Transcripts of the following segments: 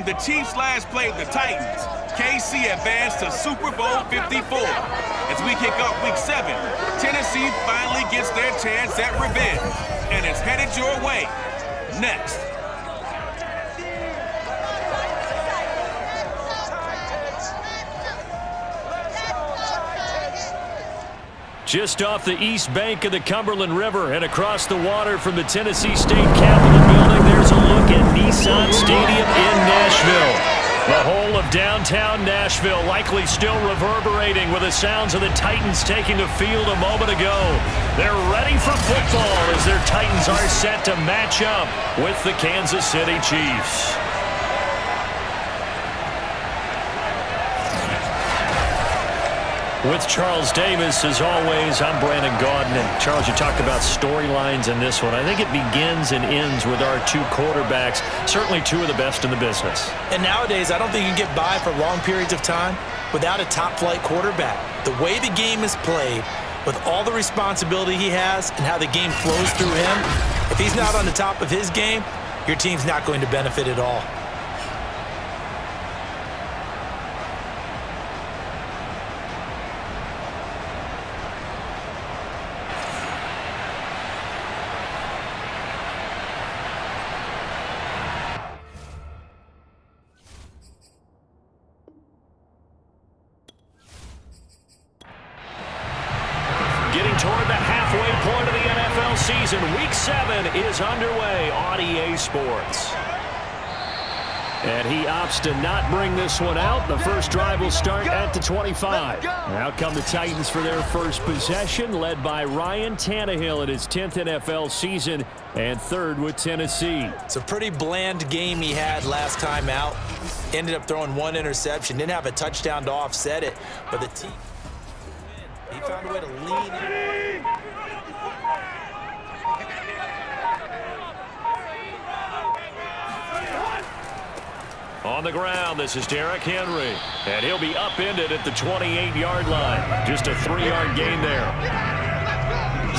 the Chiefs last played the Titans, KC advanced to Super Bowl 54. As we kick off Week 7, Tennessee finally gets their chance at revenge, and it's headed your way next. Just off the east bank of the Cumberland River and across the water from the Tennessee State Capitol building, there's a look at Nissan Stadium in Nashville. The whole of downtown Nashville likely still reverberating with the sounds of the Titans taking the field a moment ago. They're ready for football as their Titans are set to match up with the Kansas City Chiefs. With Charles Davis, as always, I'm Brandon Gaudin. And Charles, you talked about storylines in this one. I think it begins and ends with our two quarterbacks, certainly two of the best in the business. And nowadays, I don't think you can get by for long periods of time without a top-flight quarterback. The way the game is played, with all the responsibility he has and how the game flows through him, if he's not on the top of his game, your team's not going to benefit at all. Toward the halfway point of the NFL season, Week 7 is underway on EA Sports. And he opts to not bring this one out. The first drive will start at the 25. Out come the Titans for their first possession, led by Ryan Tannehill in his 10th NFL season and third with Tennessee. It's a pretty bland game he had last time out. Ended up throwing one interception. Didn't have a touchdown to offset it, but the team... he found a way to lean in. On the ground, this is Derrick Henry. And he'll be upended at the 28-yard line. Just a 3-yard gain there.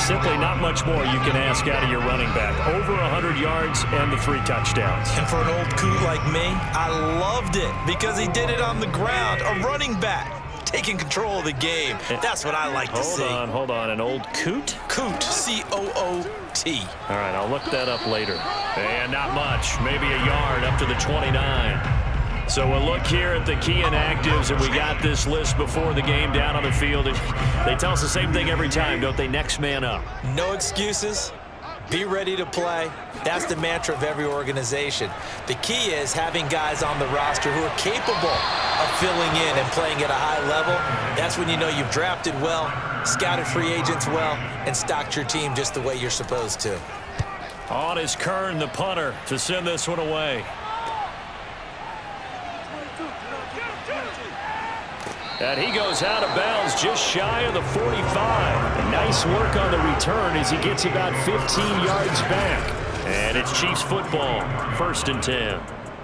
Simply not much more you can ask out of your running back. Over 100 yards and the 3 touchdowns. And for an old coot like me, I loved it because he did it on the ground. A running back taking control of the game. That's what I like to see. Hold on. An old coot? Coot, C-O-O-T. All right, I'll look that up later. And not much. Maybe a yard up to the 29. So we'll look here at the key inactives, and we got this list before the game down on the field. They tell us the same thing every time, don't they? Next man up. No excuses. Be ready to play. That's the mantra of every organization. The key is having guys on the roster who are capable of filling in and playing at a high level. That's when you know you've drafted well, scouted free agents well, and stocked your team just the way you're supposed to. On is Kern, the punter, to send this one away. And he goes out of bounds just shy of the 45. Nice work on the return as he gets about 15 yards back. And it's Chiefs football, 1st and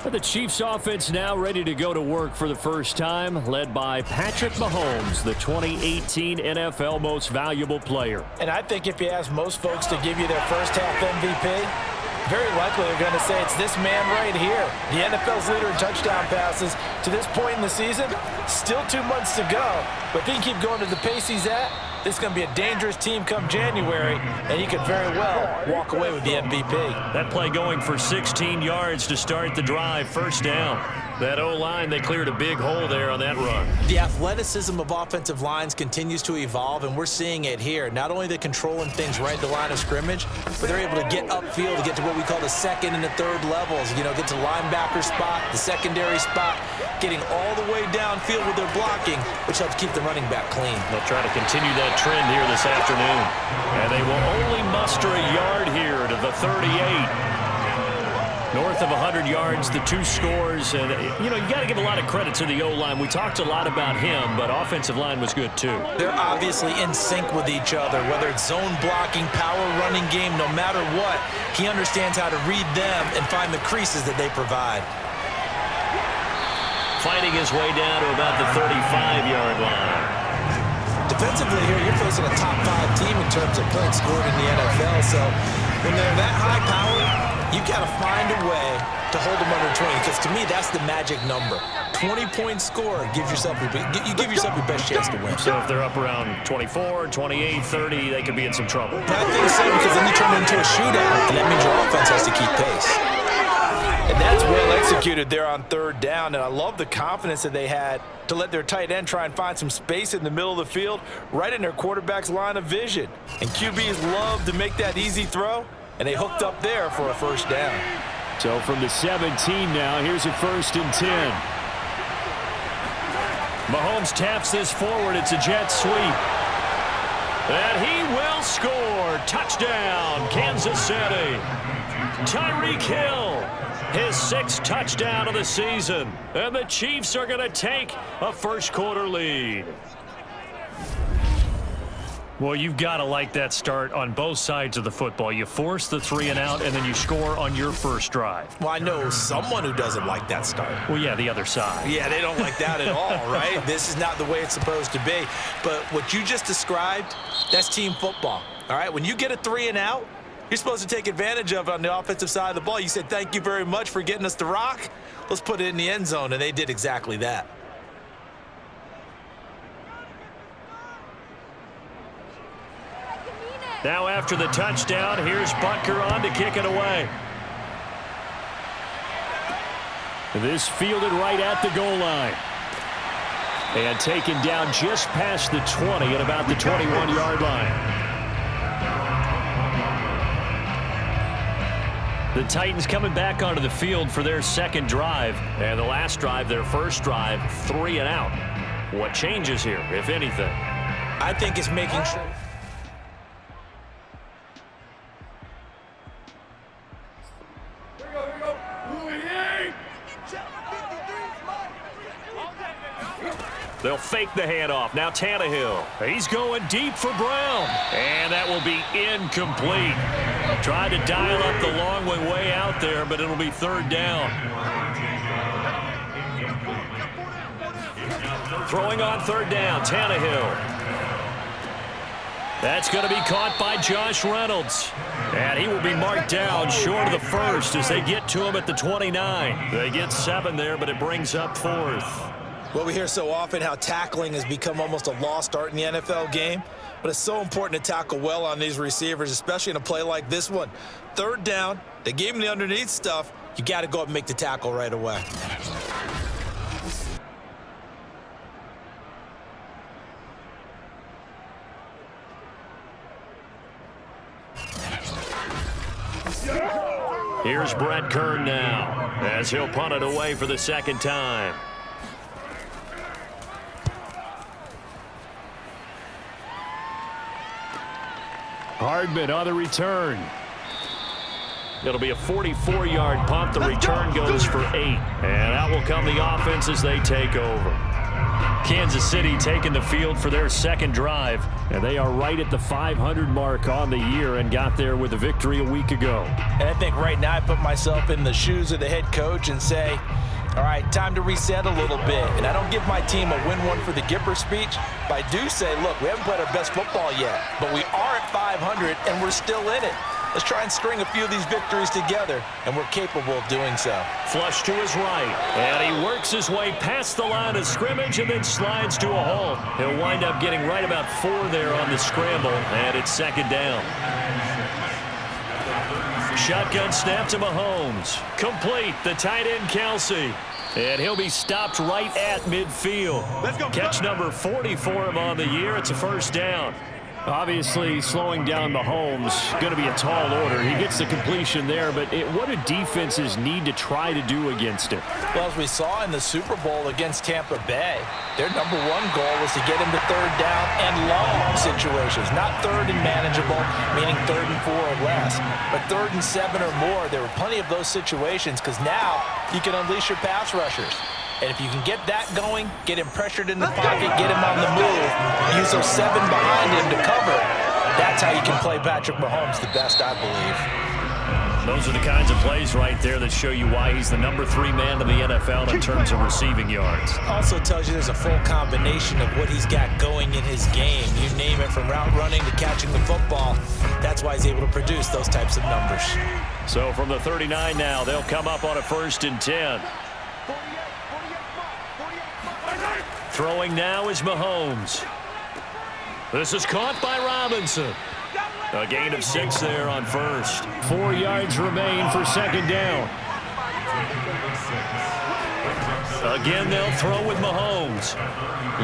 10. The Chiefs offense now ready to go to work for the first time, led by Patrick Mahomes, the 2018 NFL Most Valuable Player. And I think if you ask most folks to give you their first half MVP, very likely they're going to say it's this man right here. The NFL's leader in touchdown passes to this point in the season. Still 2 months to go. But if he can keep going to the pace he's at, this is going to be a dangerous team come January, and he could very well walk away with the MVP. That play going for 16 yards to start the drive, 1st down. That O-line, they cleared a big hole there on that run. The athleticism of offensive lines continues to evolve, and we're seeing it here. Not only they're controlling things right at the line of scrimmage, but they're able to get upfield to get to what we call the 2nd and the 3rd levels. You know, get to linebacker spot, the secondary spot, getting all the way downfield with their blocking, which helps keep the running back clean. They'll try to continue that trend here this afternoon. And they will only muster a yard here to the 38. North of 100 yards, the 2 scores. And, you know, you got to give a lot of credit to the O-line. We talked a lot about him, but offensive line was good, too. They're obviously in sync with each other, whether it's zone blocking, power running game, no matter what. He understands how to read them and find the creases that they provide. Fighting his way down to about the 35-yard line. Defensively here, you're facing a top 5 team in terms of points scored in the NFL. So when they're that high power, You've got to find a way to hold them under 20, because to me, that's the magic number. 20-point score, you give yourself your best chance to win. So if they're up around 24, 28, 30, they could be in some trouble. I think so, because then you turn it into a shootout, and that means your offense has to keep pace. And that's well executed there on third down, and I love the confidence that they had to let their tight end try and find some space in the middle of the field, right in their quarterback's line of vision. And QBs love to make that easy throw, and they hooked up there for a first down. So from the 17 now, here's a 1st and 10. Mahomes taps this forward. It's a jet sweep. And he will score. Touchdown, Kansas City. Tyreek Hill, his 6th touchdown of the season. And the Chiefs are going to take a first-quarter lead. Well, you've got to like that start on both sides of the football. You force the 3-and-out, and then you score on your first drive. Well, I know someone who doesn't like that start. Well, yeah, the other side. Yeah, they don't like that at all, right? This is not the way it's supposed to be. But what you just described, that's team football, all right? When you get a 3-and-out, you're supposed to take advantage of it on the offensive side of the ball. You said, thank you very much for getting us the rock. Let's put it in the end zone, and they did exactly that. Now after the touchdown, here's Butker on to kick it away. This fielded right at the goal line. And taken down just past the 20 at about the 21-yard line. The Titans coming back onto the field for their second drive. And the last drive, their first drive, 3-and-out. What changes here, if anything? I think it's making sure. They'll fake the handoff. Now Tannehill. He's going deep for Brown. And that will be incomplete. Tried to dial up the long way out there, but it'll be 3rd down. Throwing on 3rd down, Tannehill. That's going to be caught by Josh Reynolds. And he will be marked down short of the first as they get to him at the 29. They get 7 there, but it brings up 4th. Well, we hear so often how tackling has become almost a lost art in the NFL game, but it's so important to tackle well on these receivers, especially in a play like this one. 3rd down, they gave him the underneath stuff. You got to go up and make the tackle right away. Here's Brett Kern now as he'll punt it away for the 2nd time. Hardman on the return. It'll be a 44-yard punt. The return goes for 8. And out will come the offense as they take over. Kansas City taking the field for their 2nd drive. And they are right at the 500 mark on the year and got there with a victory a week ago. And I think right now I put myself in the shoes of the head coach and say, all right, time to reset a little bit. And I don't give my team a win one for the Gipper speech, but I do say, look, we haven't played our best football yet, but we are at 500 and we're still in it. Let's try and string a few of these victories together, and we're capable of doing so. Flush to his right, and he works his way past the line of scrimmage and then slides to a halt. He'll wind up getting right about 4 there on the scramble, and it's 2nd down. Shotgun snap to Mahomes. Complete. The tight end, Kelsey. And he'll be stopped right at midfield. Let's go. Catch number 40 for him on the year. It's a 1st down. Obviously, slowing down Mahomes, going to be a tall order. He gets the completion there, but what do defenses need to try to do against it? Well, as we saw in the Super Bowl against Tampa Bay, their number 1 goal was to get him to 3rd down and long situations. Not 3rd and manageable, meaning 3rd and 4 or less, but 3rd and 7 or more. There were plenty of those situations because now you can unleash your pass rushers. And if you can get that going, get him pressured in the pocket, get him on the move, use those 7 behind him to cover, that's how you can play Patrick Mahomes the best, I believe. Those are the kinds of plays right there that show you why he's the number 3 man in the NFL in terms of receiving yards. Also tells you there's a full combination of what he's got going in his game. You name it, from route running to catching the football. That's why he's able to produce those types of numbers. So from the 39 now, they'll come up on a 1st and 10. Throwing now is Mahomes. This is caught by Robinson. A gain of 6 there on 1st. 4 yards remain for 2nd down. Again, they'll throw with Mahomes.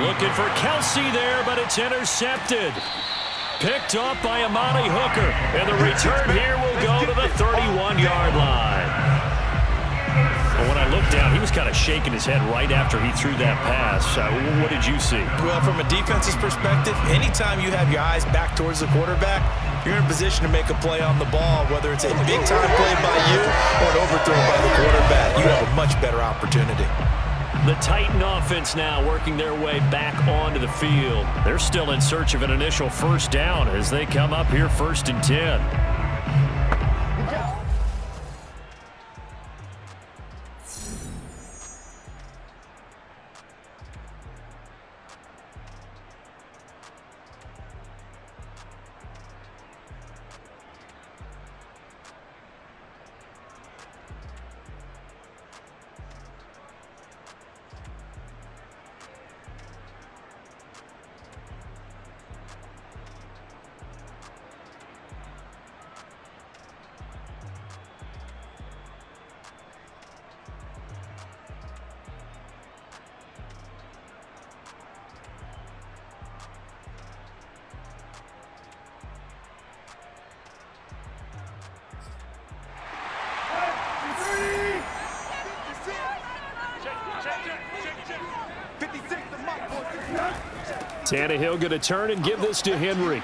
Looking for Kelsey there, but it's intercepted. Picked off by Amani Hooker. And the return here will go to the 31-yard line. But when I looked down, he was kind of shaking his head right after he threw that pass. What did you see? Well, from a defense's perspective, anytime you have your eyes back towards the quarterback, you're in a position to make a play on the ball, whether it's a big-time play by you or an overthrow by the quarterback. You have a much better opportunity. The Titan offense now working their way back onto the field. They're still in search of an initial 1st down as they come up here 1st and 10. Tannehill going to turn and give this to Henry.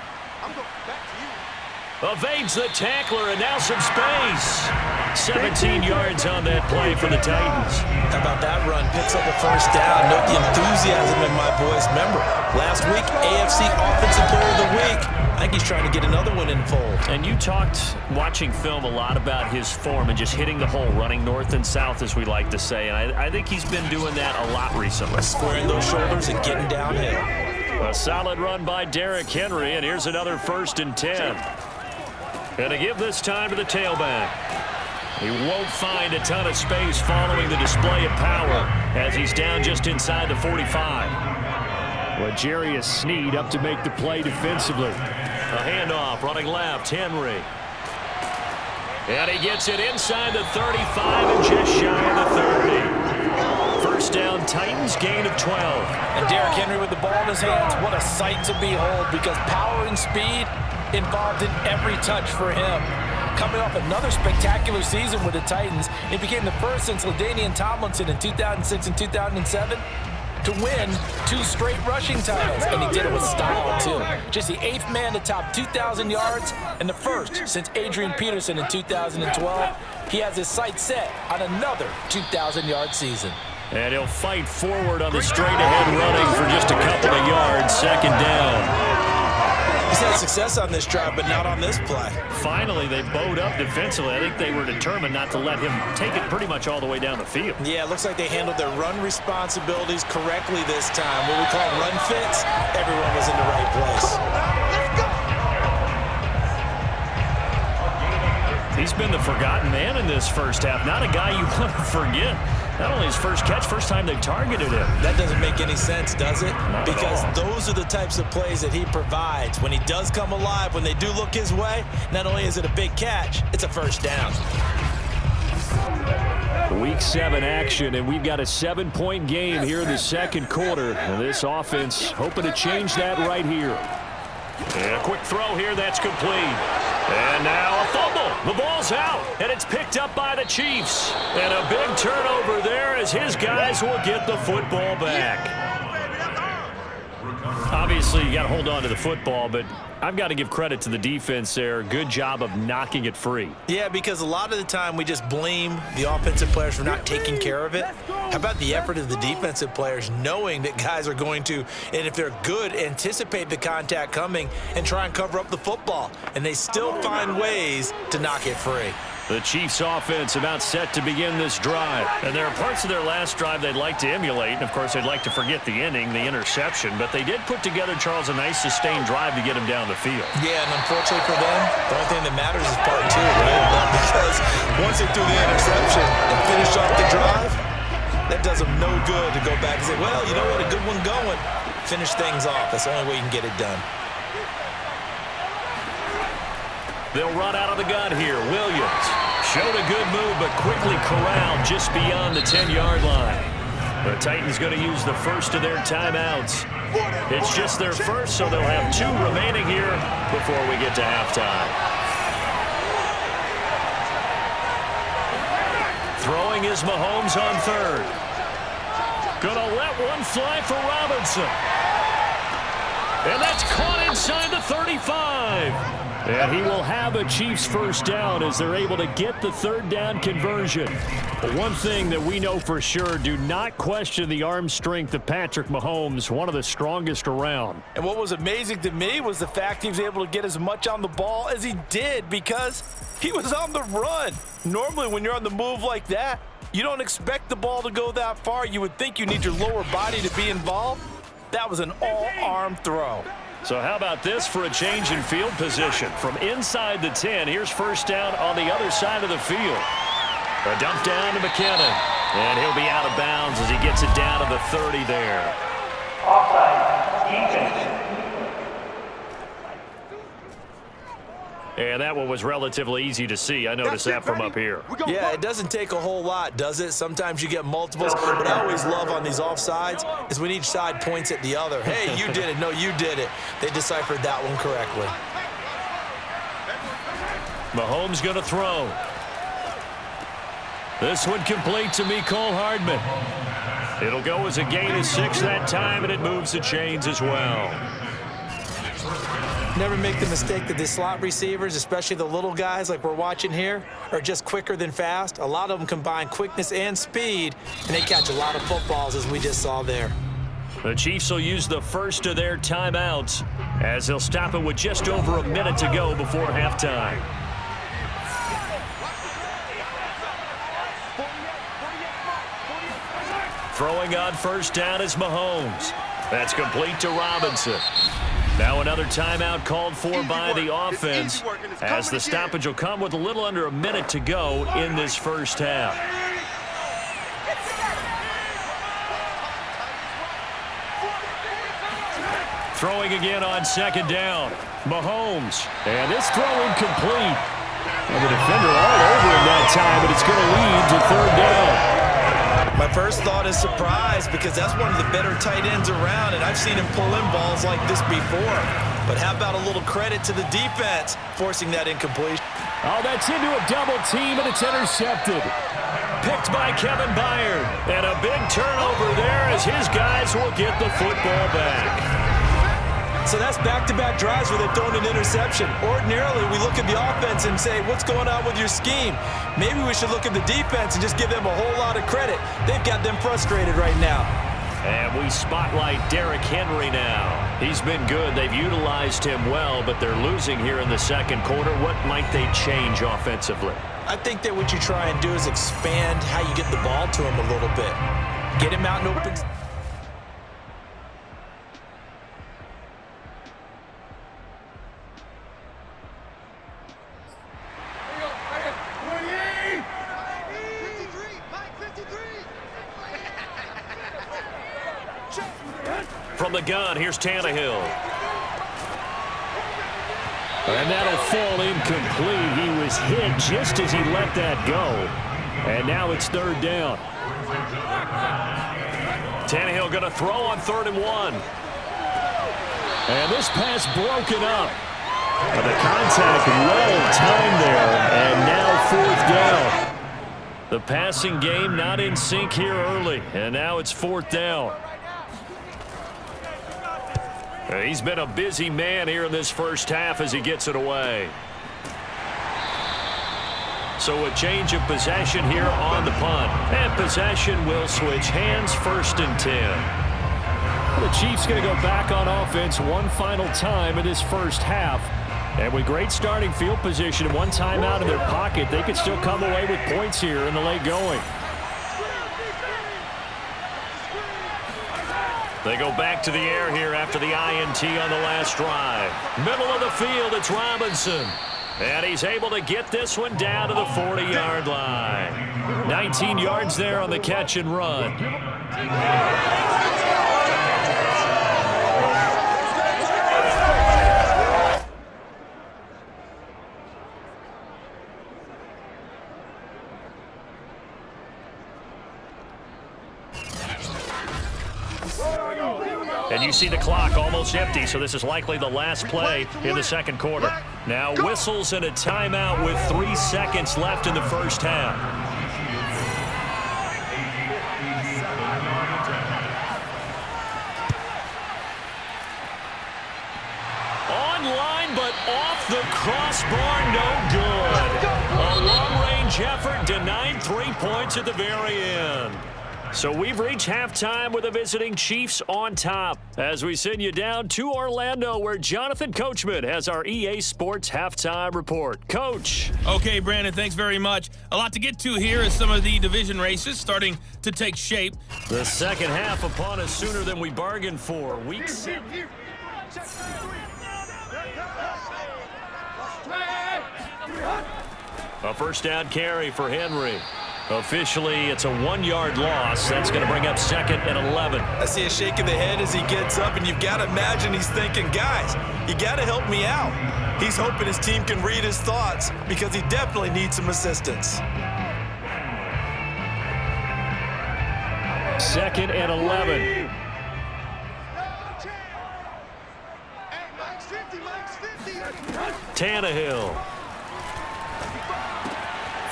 Evades the tackler, and now some space. 17 yards on that play for the Titans. How about that run? Picks up a 1st down. Note the enthusiasm in my voice. Remember, last week, AFC Offensive Player of the Week. I think he's trying to get another one in fold. And you talked, watching film, a lot about his form and just hitting the hole, running north and south, as we like to say. And I think he's been doing that a lot recently. Squaring those shoulders and getting downhill. A solid run by Derrick Henry, and here's another 1st and 10. And to give this time to the tailback. He won't find a ton of space following the display of power as he's down just inside the 45. L'Jarius Sneed up to make the play defensively. A handoff, running left, Henry. And he gets it inside the 35 and just shy of the 30. 1st down, Titans, gain of 12. And Derrick Henry with the ball in his hands, what a sight to behold, because power and speed involved in every touch for him. Coming off another spectacular season with the Titans, it became the first since LaDainian Tomlinson in 2006 and 2007 to win 2 straight rushing titles, and he did it with style, too. Just the 8th man to top 2,000 yards and the 1st since Adrian Peterson in 2012. He has his sights set on another 2,000-yard season. And he'll fight forward on the straight-ahead running for just a couple of yards. 2nd down. He's had success on this drive, but not on this play. Finally, they bowed up defensively. I think they were determined not to let him take it pretty much all the way down the field. Yeah, it looks like they handled their run responsibilities correctly this time. What we call run fits, everyone was in the right place. He's been the forgotten man in this 1st half. Not a guy you want to forget. Not only his first catch, first time they targeted him. That doesn't make any sense, does it? Because those are the types of plays that he provides. When he does come alive, when they do look his way, not only is it a big catch, it's a 1st down. Week 7 action, and we've got a 7-point game here in the 2nd quarter. And this offense hoping to change that right here. And a quick throw here, that's complete. And now a fumble. The ball's out, and it's picked up by the Chiefs. And a big turnover there as his guys will get the football back. Obviously, you got to hold on to the football, but I've got to give credit to the defense there. Good job of knocking it free. Yeah, because a lot of the time we just blame the offensive players for not taking care of it. How about the effort of the defensive players knowing that guys are going to, and if they're good, anticipate the contact coming and try and cover up the football. And they still find ways to knock it free. The Chiefs offense about set to begin this drive. And there are parts of their last drive they'd like to emulate. And, of course, they'd like to forget the ending, the interception. But they did put together, Charles, a nice sustained drive to get him down the field. Yeah, and unfortunately for them, the only thing that matters is part two, right? Because once they threw the interception and finished off the drive, that does them no good to go back and say, well, you know what, a good one going. Finish things off. That's the only way you can get it done. They'll run out of the gun here. Williams showed a good move, but quickly corralled just beyond the 10-yard line. The Titans going to use the first of their timeouts. It's just their first, so they'll have 2 remaining here before we get to halftime. Throwing is Mahomes on third. Gonna let one fly for Robinson. And that's caught inside the 35. And he will have a Chiefs first down as they're able to get the third down conversion. But one thing that we know for sure, do not question the arm strength of Patrick Mahomes, one of the strongest around. And what was amazing to me was the fact he was able to get as much on the ball as he did because he was on the run. Normally when you're on the move like that, you don't expect the ball to go that far. You would think you need your lower body to be involved. That was an all-arm throw. So how about this for a change in field position? From inside the 10, here's first down on the other side of the field. A dump down to McKinnon. And he'll be out of bounds as he gets it down to the 30 there. Offside, defense. And that one was relatively easy to see. I noticed that from up here. Yeah, it doesn't take a whole lot, does it? Sometimes you get multiples. What I always love on these offsides is when each side points at the other. Hey, you did it. No, you did it. They deciphered that one correctly. Mahomes going to throw. This one complete to Mecole Hardman. It'll go as a gain of 6 that time, and it moves the chains as well. Never make the mistake that the slot receivers, especially the little guys like we're watching here, are just quicker than fast. A lot of them combine quickness and speed, and they catch a lot of footballs, as we just saw there. The Chiefs will use the first of their timeouts as they'll stop it with just over a minute to go before halftime. Throwing on first down is Mahomes. That's complete to Robinson. Now another timeout called for by the offense as the stoppage will come with a little under a minute to go in this first half. Throwing again on second down. Mahomes. And this throw incomplete. And the defender all over him that time, but it's going to lead to third down. My first thought is surprise because that's one of the better tight ends around, and I've seen him pull in balls like this before. But how about a little credit to the defense forcing that incompletion? Oh, that's into a double team, and it's intercepted. Picked by Kevin Byard. And a big turnover there as his guys will get the football back. So that's back-to-back drives where they've thrown an interception. Ordinarily, we look at the offense and say, what's going on with your scheme? Maybe we should look at the defense and just give them a whole lot of credit. They've got them frustrated right now. And we spotlight Derrick Henry now. He's been good. They've utilized him well, but they're losing here in the second quarter. What might they change offensively? I think that what you try and do is expand how you get the ball to him a little bit. Get him out in open. From the gun, here's Tannehill. And that'll fall incomplete. He was hit just as he let that go. And now it's third down. Tannehill going to throw on 3rd and 1. And this pass broken up. And the contact well timed there. And now 4th down. The passing game not in sync here early. And now it's 4th down. He's been a busy man here in this first half as he gets it away. So a change of possession here on the punt. And possession will switch hands, 1st and 10. The Chiefs going to go back on offense one final time in this first half. And with great starting field position and one timeout in their pocket, they could still come away with points here in the late going. They go back to the air here after the INT on the last drive. Middle of the field, it's Robinson. And he's able to get this one down to the 40-yard line. 19 yards there on the catch and run. And you see the clock almost empty, so this is likely the last play in the second quarter. Now whistles and a timeout with 3 seconds left in the first half. Online, but off the crossbar, no good. A long-range effort denied 3 points at the very end. So we've reached halftime with the visiting Chiefs on top as we send you down to Orlando where Jonathan Coachman has our EA Sports halftime report. Coach. Okay, Brandon, thanks very much. A lot to get to here as some of the division races starting to take shape. The second half upon us sooner than we bargained for. Week 7. A first down carry for Henry. Officially, it's a 1-yard loss. That's going to bring up 2nd and 11. I see a shake of the head as he gets up, and you've got to imagine he's thinking, guys, you got to help me out. He's hoping his team can read his thoughts because he definitely needs some assistance. 2nd and 11. Tannehill.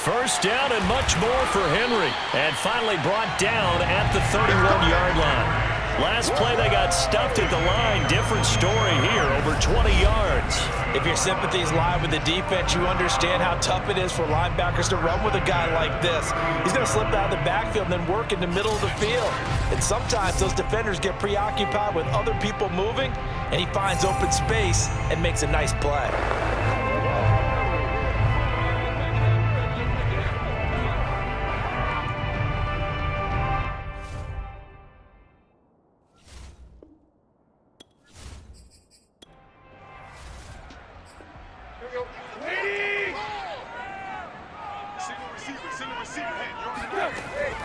First down and much more for Henry. And finally brought down at the 31-yard line. Last play they got stuffed at the line. Different story here, over 20 yards. If your sympathies lie with the defense, you understand how tough it is for linebackers to run with a guy like this. He's going to slip out of the backfield and then work in the middle of the field. And sometimes those defenders get preoccupied with other people moving, and he finds open space and makes a nice play.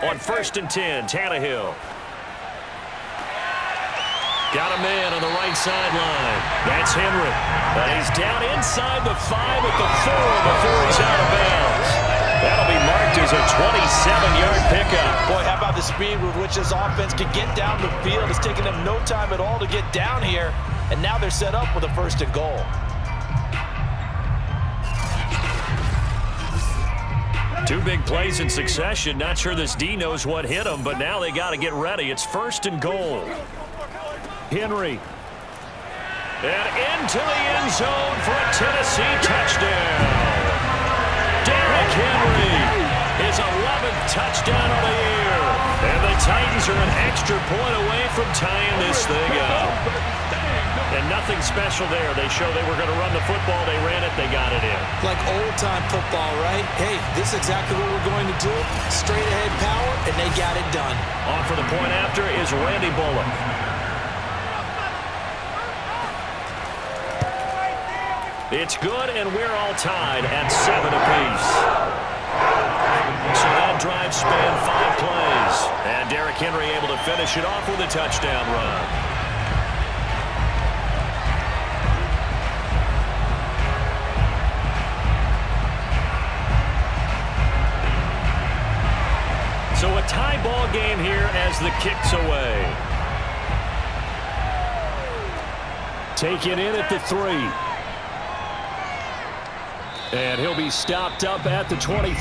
On 1st and 10, Tannehill. Got a man on the right sideline. That's Henry. And he's down inside the 5 at the 4 before he's out of bounds. That'll be marked as a 27-yard pickup. Boy, how about the speed with which this offense can get down the field? It's taken them no time at all to get down here, and now they're set up with a 1st and goal. Two big plays in succession. Not sure this D knows what hit him, but now they got to get ready. It's 1st and goal. Henry. And into the end zone for a Tennessee touchdown. Derrick Henry, his 11th touchdown of the year. And the Titans are an extra point away from tying this thing up. And nothing special there. They show they were going to run the football. They ran it. They got it in. Like old-time football, right? Hey, this is exactly what we're going to do. Straight ahead power, and they got it done. On for the point after is Randy Bullock. It's good, and we're all tied at 7 apiece. So that drive spanned 5 plays. And Derrick Henry able to finish it off with a touchdown run. So a tie ball game here as the kick's away. Taken in at the 3. And he'll be stopped up at the 25.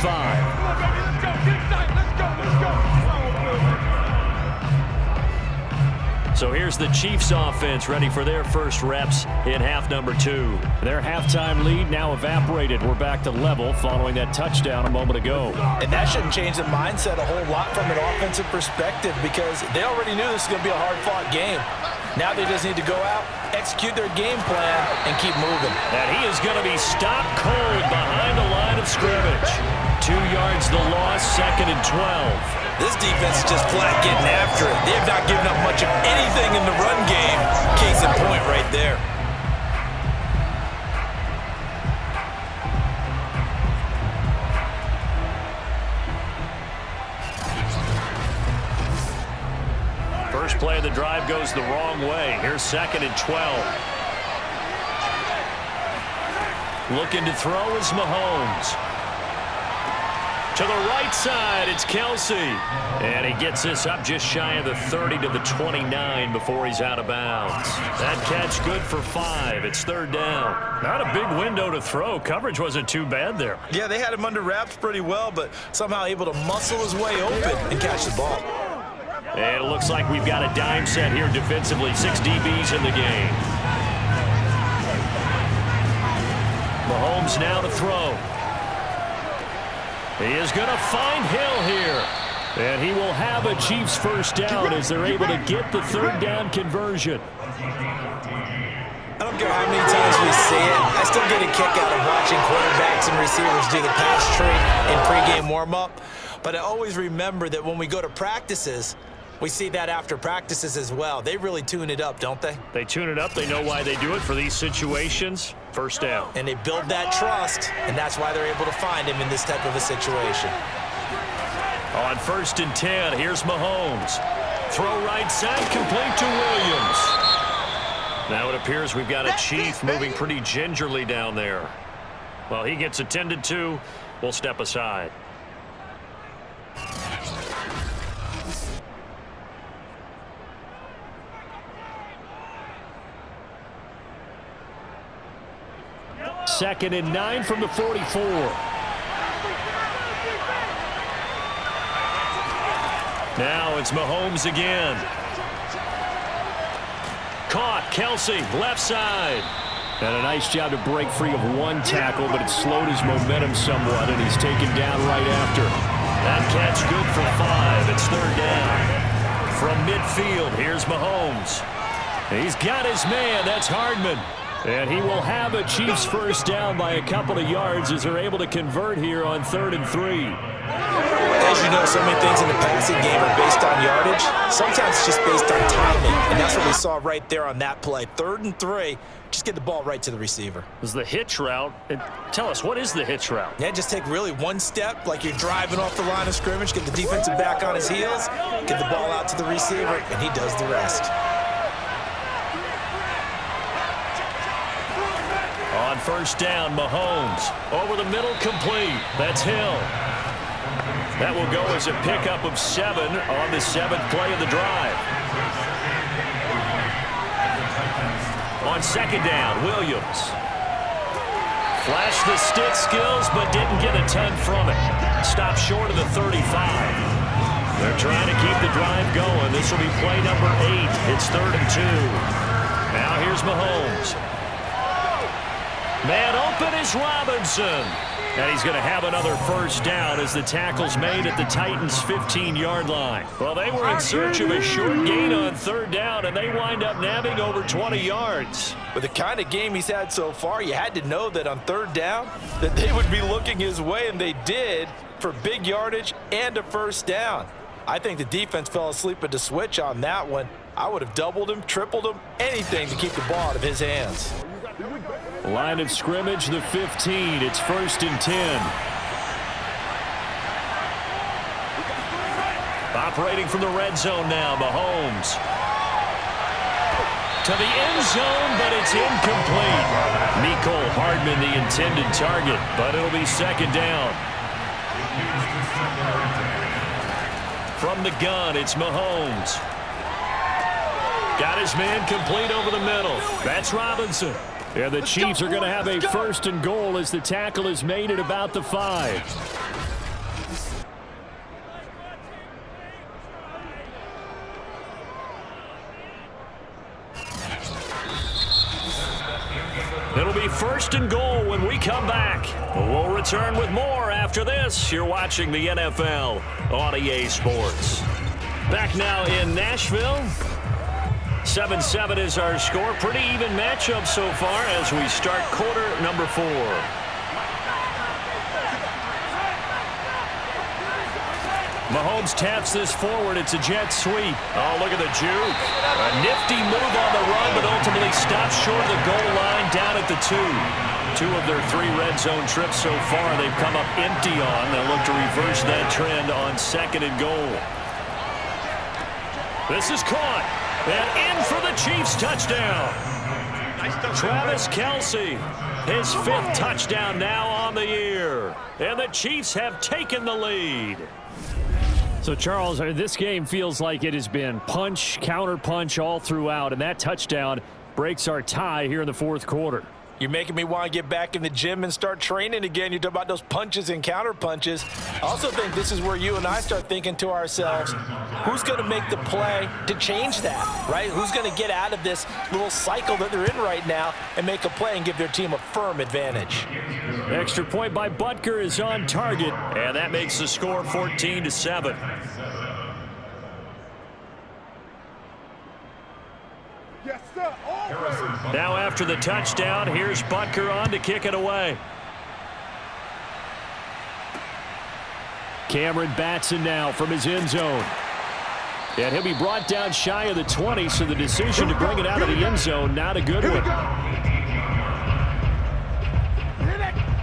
So here's the Chiefs offense ready for their first reps in half number 2. Their halftime lead now evaporated. We're back to level following that touchdown a moment ago. And that shouldn't change the mindset a whole lot from an offensive perspective because they already knew this was going to be a hard-fought game. Now they just need to go out, execute their game plan, and keep moving. And he is going to be stopped cold behind the line of scrimmage. 2 yards the loss, 2nd and 12. This defense is just flat getting after it. They have not given up much of anything in the run game. Case in point right there. First play of the drive goes the wrong way. Here's 2nd and 12. Looking to throw is Mahomes. To the right side, it's Kelsey. And he gets this up just shy of the 30 to the 29 before he's out of bounds. That catch good for 5. It's 3rd down. Not a big window to throw. Coverage wasn't too bad there. Yeah, they had him under wraps pretty well, but somehow able to muscle his way open and catch the ball. And it looks like we've got a dime set here defensively. 6 DBs in the game. Mahomes now to throw. He is going to find Hill here. And he will have a Chiefs first down as they're able to get the 3rd down conversion. I don't care how many times we see it. I still get a kick out of watching quarterbacks and receivers do the pass tree in pregame warm-up. But I always remember that when we go to practices, we see that after practices as well. They really tune it up, don't they? They tune it up. They know why they do it for these situations. First down. And they build that trust, and that's why they're able to find him in this type of a situation. On 1st and 10, here's Mahomes. Throw right side, complete to Williams. Now it appears we've got a Chief moving pretty gingerly down there. Well, he gets attended to. We'll step aside. Second and 9 from the 44. Now it's Mahomes again. Caught, Kelsey, left side. And a nice job to break free of one tackle, but it slowed his momentum somewhat, and he's taken down right after. That catch good for 5. It's 3rd down. From midfield, here's Mahomes. He's got his man. That's Hardman. And he will have a Chiefs first down by a couple of yards as they're able to convert here on 3rd and 3. As you know, so many things in the passing game are based on yardage. Sometimes it's just based on timing, and that's what we saw right there on that play. 3rd and 3, just get the ball right to the receiver. This is the hitch route. Tell us, what is the hitch route? Yeah, just take really one step like you're driving off the line of scrimmage, get the defensive back on his heels, get the ball out to the receiver, and he does the rest. On 1st down, Mahomes. Over the middle, complete. That's Hill. That will go as a pickup of 7 on the 7th play of the drive. On 2nd down, Williams. Flashed the stick skills, but didn't get a ton from it. Stopped short of the 35. They're trying to keep the drive going. This will be play number 8. It's 3rd and 2. Now here's Mahomes. Man open is Robinson. And he's going to have another first down as the tackle's made at the Titans' 15-yard line. Well, they were in search of a short gain on 3rd down, and they wind up nabbing over 20 yards. With the kind of game he's had so far, you had to know that on 3rd down that they would be looking his way, and they did, for big yardage and a first down. I think the defense fell asleep at the switch on that one. I would have doubled him, tripled him, anything to keep the ball out of his hands. Line of scrimmage, the 15. It's 1st and 10. Operating from the red zone now, Mahomes. To the end zone, but it's incomplete. Mecole Hardman, the intended target, but it'll be 2nd down. From the gun, it's Mahomes. Got his man complete over the middle. That's Robinson. And the Chiefs are going to have a 1st and goal as the tackle is made at about the 5. It'll be 1st and goal when we come back. We'll return with more after this. You're watching the NFL on EA Sports. Back now in Nashville. 7-7 is our score. Pretty even matchup so far as we start quarter number 4. Mahomes taps this forward. It's a jet sweep. Oh, look at the juke. A nifty move on the run, but ultimately stops short of the goal line down at the 2. 2 of their 3 red zone trips so far they've come up empty on. They'll look to reverse that trend on 2nd and goal. This is caught. And in for the Chiefs touchdown. Travis Kelce, his 5th touchdown now on the year. And the Chiefs have taken the lead. So, Charles, this game feels like it has been punch, counter punch all throughout, and that touchdown breaks our tie here in the 4th quarter. You're making me want to get back in the gym and start training again. You're talking about those punches and counter punches. I also think this is where you and I start thinking to ourselves, who's going to make the play to change that, right? Who's going to get out of this little cycle that they're in right now and make a play and give their team a firm advantage? Extra point by Butker is on target, and that makes the score 14-7. Now after the touchdown, here's Butker on to kick it away. Cameron Batson now from his end zone. And he'll be brought down shy of the 20, so the decision to bring it out of the end zone, not a good one.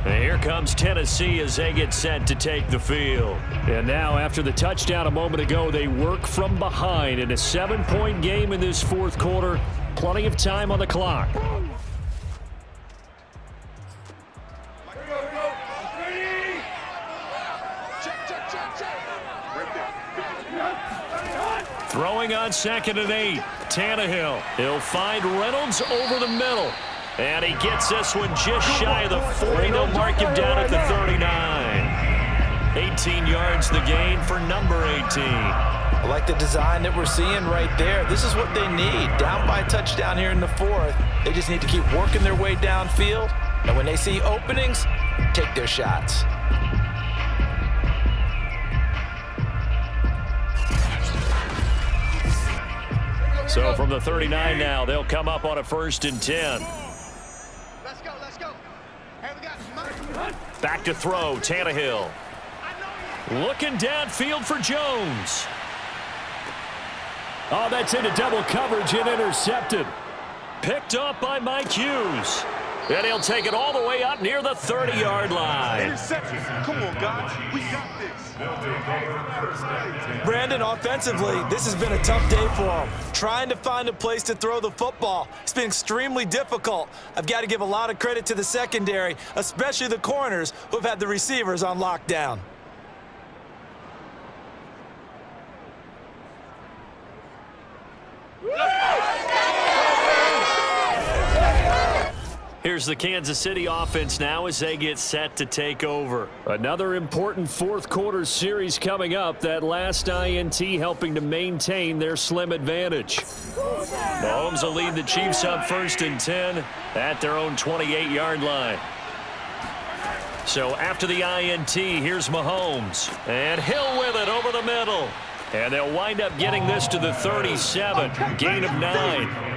And here comes Tennessee as they get set to take the field. And now after the touchdown a moment ago, they work from behind in a 7-point game in this 4th quarter. Plenty of time on the clock. Throwing on 2nd and 8. Tannehill. He'll find Reynolds over the middle. And he gets this one just shy of the 40. They'll mark him down at the 39. 18 yards the gain for number 18. I like the design that we're seeing right there. This is what they need. Down by a touchdown here in the 4th. They just need to keep working their way downfield. And when they see openings, take their shots. So from the 39 now, they'll come up on a 1st and 10. Let's go, let's go. Hey, we got Back to throw, Tannehill. Looking downfield for Jones. Oh, that's into double coverage and intercepted. Picked up by Mike Hughes. And he'll take it all the way up near the 30-yard line. Interception. Come on, guys. We got this. Brandon, offensively, this has been a tough day for him. Trying to find a place to throw the football. It's been extremely difficult. I've got to give a lot of credit to the secondary, especially the corners who have had the receivers on lockdown. Here's the Kansas City offense now as they get set to take over. Another important 4th quarter series coming up. That last INT helping to maintain their slim advantage. Mahomes will lead the Chiefs up 1st and 10 at their own 28-yard line. So after the INT, here's Mahomes. And Hill with it over the middle. And they'll wind up getting this to the 37. Gain of 9.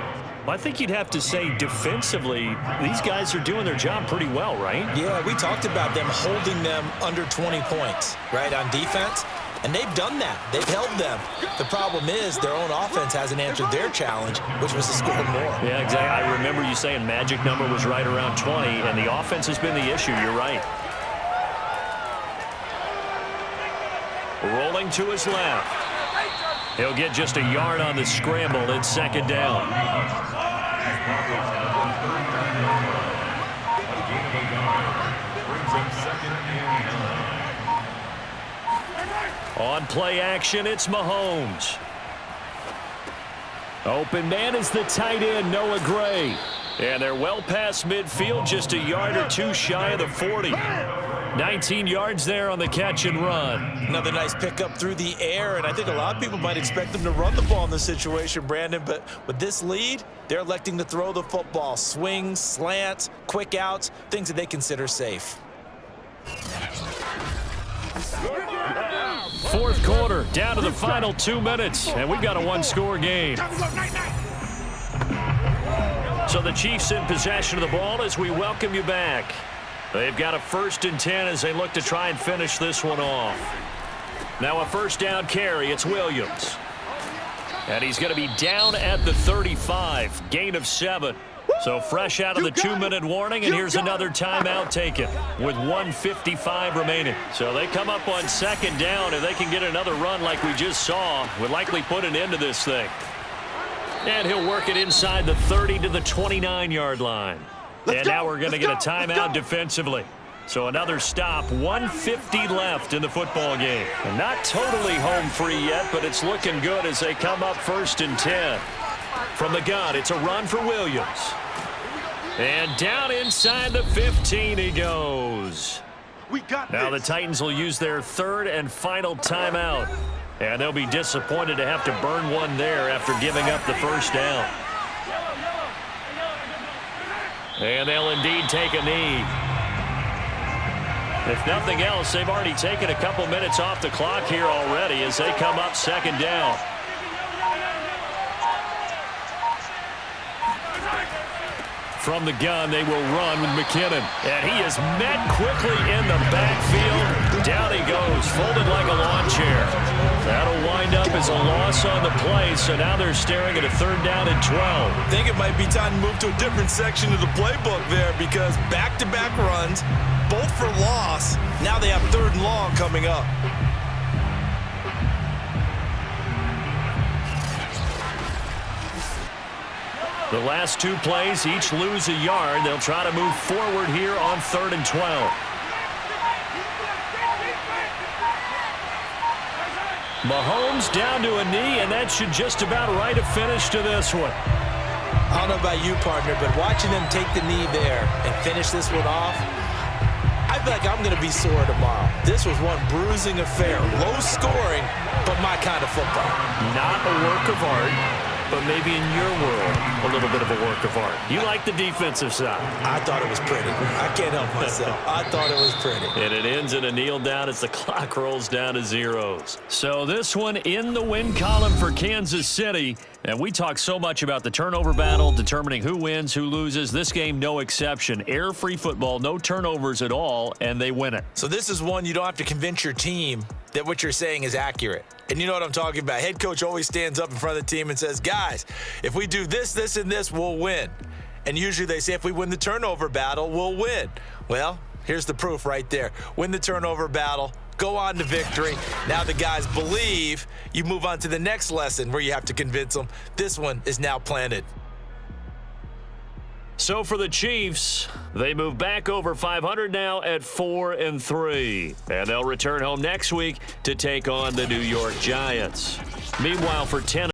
I think you'd have to say defensively, these guys are doing their job pretty well, right? Yeah, we talked about them holding them under 20 points, right, on defense. And they've done that. They've held them. The problem is their own offense hasn't answered their challenge, which was to score more. Yeah, exactly. I remember you saying magic number was right around 20, and the offense has been the issue. You're right. Rolling to his left. He'll get just a yard on the scramble. It's 2nd down. On play action, it's Mahomes. Open man is the tight end, Noah Gray. And they're well past midfield, just a yard or 2 shy of the 40. 19 yards there on the catch and run. Another nice pickup through the air, and I think a lot of people might expect them to run the ball in this situation, Brandon, but with this lead, they're electing to throw the football. Swings, slants, quick outs, things that they consider safe. 4th quarter, down to the final 2 minutes, and we've got a 1-score game. So the Chiefs in possession of the ball as we welcome you back. They've got a 1st and 10 as they look to try and finish this one off. Now a 1st down carry. It's Williams. And he's going to be down at the 35. Gain of 7. So fresh out of the 2-minute warning, and here's another timeout taken with 1:55 remaining. So they come up on 2nd down. If they can get another run like we just saw, would likely put an end to this thing. And he'll work it inside the 30 to the 29-yard line. And now we're going to get a timeout defensively. So another stop, 1:50 left in the football game. And not totally home free yet, but it's looking good as they come up 1st and 10. From the gun, it's a run for Williams. And down inside the 15 he goes. Now the Titans will use their 3rd and final timeout. And they'll be disappointed to have to burn one there after giving up the 1st down. And they'll indeed take a knee. If nothing else, they've already taken a couple minutes off the clock here already as they come up 2nd down. From the gun, they will run with McKinnon. And he is met quickly in the backfield. Down he goes, folded like a lawn chair. That'll wind up as a loss on the play, so now they're staring at a 3rd down and 12. I think it might be time to move to a different section of the playbook there because back-to-back runs, both for loss. Now they have 3rd and long coming up. The last 2 plays, each lose a yard. They'll try to move forward here on 3rd and 12. Mahomes down to a knee, and that should just about write a finish to this one. I don't know about you, partner, but watching them take the knee there and finish this one off, I feel like I'm going to be sore tomorrow. This was one bruising affair. Low scoring, but my kind of football. Not a work of art, but maybe in your world, a little bit of a work of art. You like the defensive side. I thought it was pretty. I can't help myself. I thought it was pretty. And it ends in a kneel down as the clock rolls down to zeros. So this one in the win column for Kansas City. And we talk so much about the turnover battle, determining who wins, who loses. This game, no exception. Air-free football, no turnovers at all, and they win it. So this is one you don't have to convince your team that what you're saying is accurate. And you know what I'm talking about. Head coach always stands up in front of the team and says, guys, if we do this, this, and this, we'll win. And usually they say if we win the turnover battle, we'll win. Well, here's the proof right there. Win the turnover battle, go on to victory. Now the guys believe. You move on to the next lesson where you have to convince them. This one is now planted. So for the Chiefs, they move back over 500 now at 4-3. And they'll return home next week to take on the New York Giants. Meanwhile, for 10